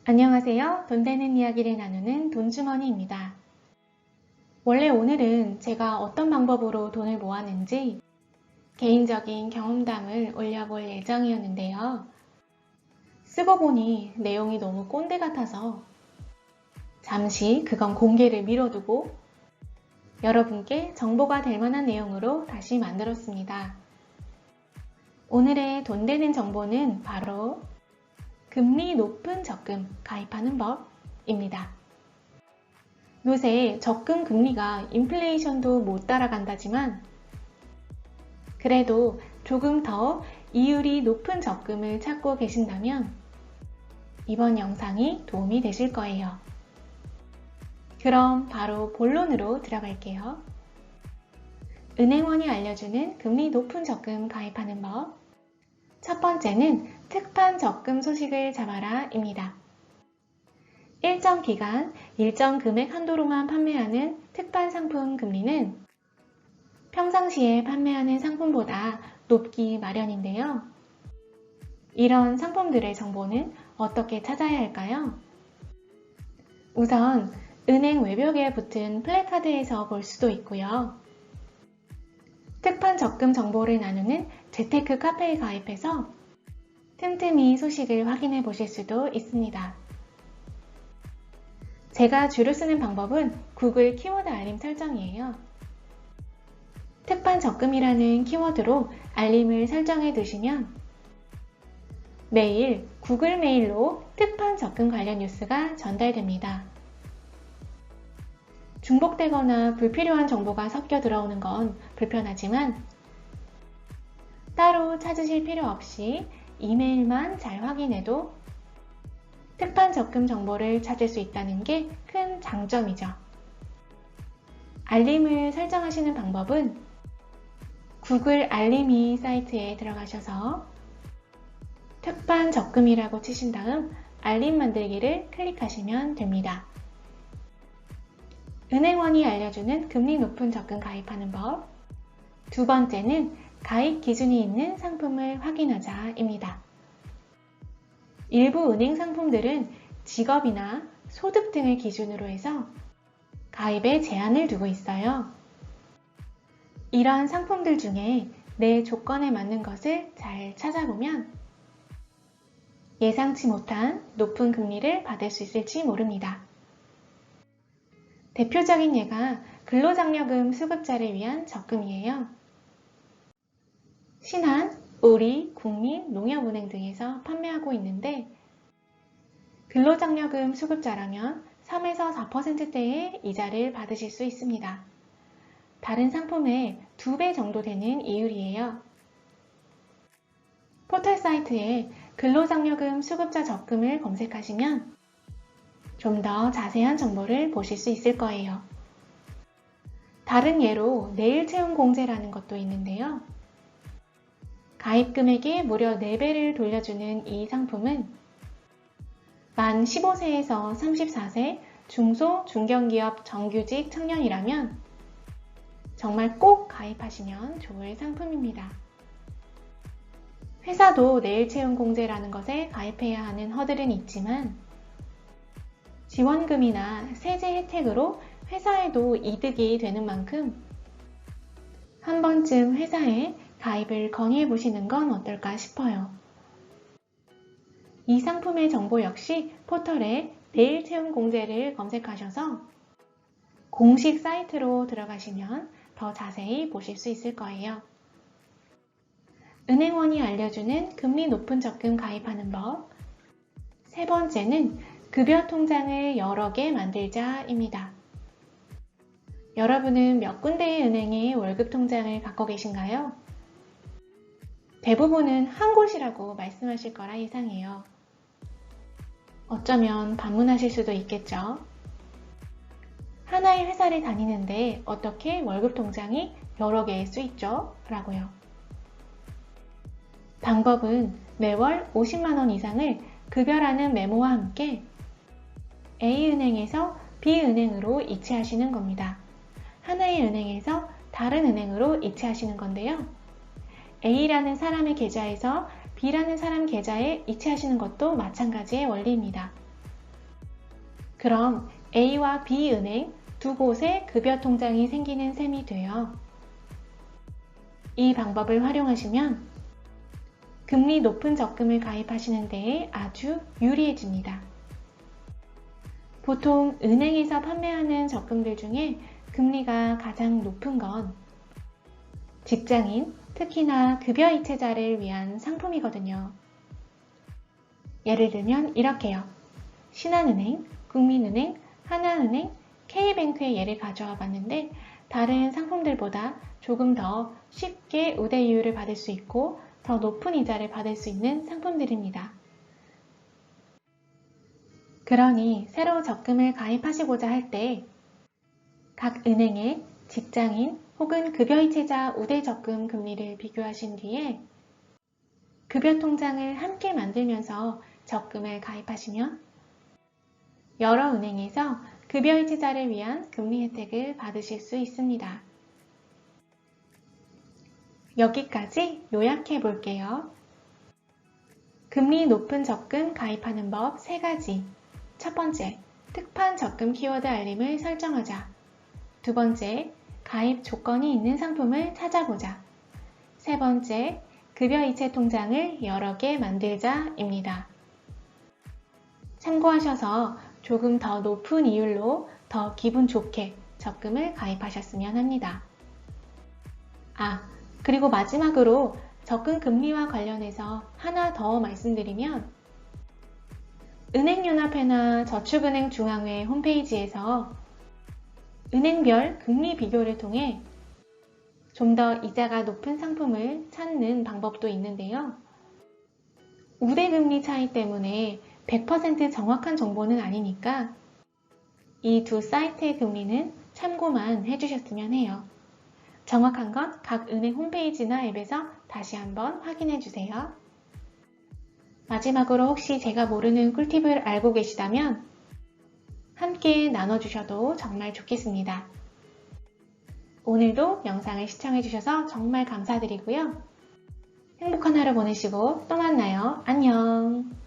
안녕하세요. 돈 되는 이야기를 나누는 돈주머니입니다. 원래 오늘은 제가 어떤 방법으로 돈을 모았는지 개인적인 경험담을 올려볼 예정이었는데요. 쓰고 보니 내용이 너무 꼰대 같아서 잠시 그건 공개를 미뤄두고 여러분께 정보가 될 만한 내용으로 다시 만들었습니다. 오늘의 돈 되는 정보는 바로 금리 높은 적금 가입하는 법입니다. 요새 적금 금리가 인플레이션도 못 따라간다지만 그래도 조금 더 이율이 높은 적금을 찾고 계신다면 이번 영상이 도움이 되실 거예요. 그럼 바로 본론으로 들어갈게요. 은행원이 알려주는 금리 높은 적금 가입하는 법. 첫 번째는 특판 적금 소식을 잡아라 입니다. 일정 기간, 일정 금액 한도로만 판매하는 특판 상품 금리는 평상시에 판매하는 상품보다 높기 마련인데요. 이런 상품들의 정보는 어떻게 찾아야 할까요? 우선 은행 외벽에 붙은 플래카드에서 볼 수도 있고요. 특판 적금 정보를 나누는 재테크 카페에 가입해서 틈틈이 소식을 확인해 보실 수도 있습니다. 제가 주로 쓰는 방법은 구글 키워드 알림 설정이에요. 특판 적금이라는 키워드로 알림을 설정해 두시면 매일 구글 메일로 특판 적금 관련 뉴스가 전달됩니다. 중복되거나 불필요한 정보가 섞여 들어오는 건 불편하지만 따로 찾으실 필요 없이 이메일만 잘 확인해도 특판 적금 정보를 찾을 수 있다는 게 큰 장점이죠. 알림을 설정하시는 방법은 구글 알림이 사이트에 들어가셔서 특판 적금이라고 치신 다음 알림 만들기를 클릭하시면 됩니다. 은행원이 알려주는 금리 높은 적금 가입하는 법. 두 번째는 가입 기준이 있는 상품을 확인하자입니다. 일부 은행 상품들은 직업이나 소득 등을 기준으로 해서 가입에 제한을 두고 있어요. 이런 상품들 중에 내 조건에 맞는 것을 잘 찾아보면 예상치 못한 높은 금리를 받을 수 있을지 모릅니다. 대표적인 예가 근로장려금 수급자를 위한 적금이에요. 신한, 우리, 국민, 농협은행 등에서 판매하고 있는데 근로장려금 수급자라면 3에서 4%대의 이자를 받으실 수 있습니다. 다른 상품의 2배 정도 되는 이율이에요. 포털 사이트에 근로장려금 수급자 적금을 검색하시면 좀 더 자세한 정보를 보실 수 있을 거예요. 다른 예로 내일 채용 공제라는 것도 있는데요. 가입 금액의 무려 4배를 돌려주는 이 상품은 만 15세에서 34세 중소, 중견기업 정규직 청년이라면 정말 꼭 가입하시면 좋을 상품입니다. 회사도 내일 채용 공제라는 것에 가입해야 하는 허들은 있지만 지원금이나 세제 혜택으로 회사에도 이득이 되는 만큼 한 번쯤 회사에 가입을 건의해 보시는 건 어떨까 싶어요. 이 상품의 정보 역시 포털에 내일 채용 공제를 검색하셔서 공식 사이트로 들어가시면 더 자세히 보실 수 있을 거예요. 은행원이 알려주는 금리 높은 적금 가입하는 법. 세 번째는 급여 통장을 여러 개 만들자입니다. 여러분은 몇 군데의 은행에 월급 통장을 갖고 계신가요? 대부분은 한 곳이라고 말씀하실 거라 예상해요. 어쩌면 반문하실 수도 있겠죠. 하나의 회사를 다니는데 어떻게 월급 통장이 여러 개일 수 있죠? 라고요. 방법은 매월 50만 원 이상을 급여라는 메모와 함께 A은행에서 B은행으로 이체하시는 겁니다. 하나의 은행에서 다른 은행으로 이체하시는 건데요. A라는 사람의 계좌에서 B라는 사람 계좌에 이체하시는 것도 마찬가지의 원리입니다. 그럼 A와 B은행 두 곳에 급여 통장이 생기는 셈이 돼요. 이 방법을 활용하시면 금리 높은 적금을 가입하시는 데에 아주 유리해집니다. 보통 은행에서 판매하는 적금들 중에 금리가 가장 높은 건 직장인, 특히나 급여이체자를 위한 상품이거든요. 예를 들면 이렇게요. 신한은행, 국민은행, 하나은행, K뱅크의 예를 가져와 봤는데 다른 상품들보다 조금 더 쉽게 우대이율을 받을 수 있고 더 높은 이자를 받을 수 있는 상품들입니다. 그러니 새로 적금을 가입하시고자 할 때 각 은행의 직장인 혹은 급여이체자 우대적금 금리를 비교하신 뒤에 급여 통장을 함께 만들면서 적금을 가입하시면 여러 은행에서 급여이체자를 위한 금리 혜택을 받으실 수 있습니다. 여기까지 요약해 볼게요. 금리 높은 적금 가입하는 법 3가지. 첫 번째, 특판 적금 키워드 알림을 설정하자. 두 번째, 가입 조건이 있는 상품을 찾아보자. 세 번째, 급여이체 통장을 여러 개 만들자입니다. 참고하셔서 조금 더 높은 이율로 더 기분 좋게 적금을 가입하셨으면 합니다. 그리고 마지막으로 적금 금리와 관련해서 하나 더 말씀드리면 은행연합회나 저축은행 중앙회 홈페이지에서 은행별 금리 비교를 통해 좀 더 이자가 높은 상품을 찾는 방법도 있는데요. 우대금리 차이 때문에 100% 정확한 정보는 아니니까 이 두 사이트의 금리는 참고만 해주셨으면 해요. 정확한 건 각 은행 홈페이지나 앱에서 다시 한번 확인해 주세요. 마지막으로 혹시 제가 모르는 꿀팁을 알고 계시다면 함께 나눠주셔도 정말 좋겠습니다. 오늘도 영상을 시청해주셔서 정말 감사드리고요. 행복한 하루 보내시고 또 만나요. 안녕.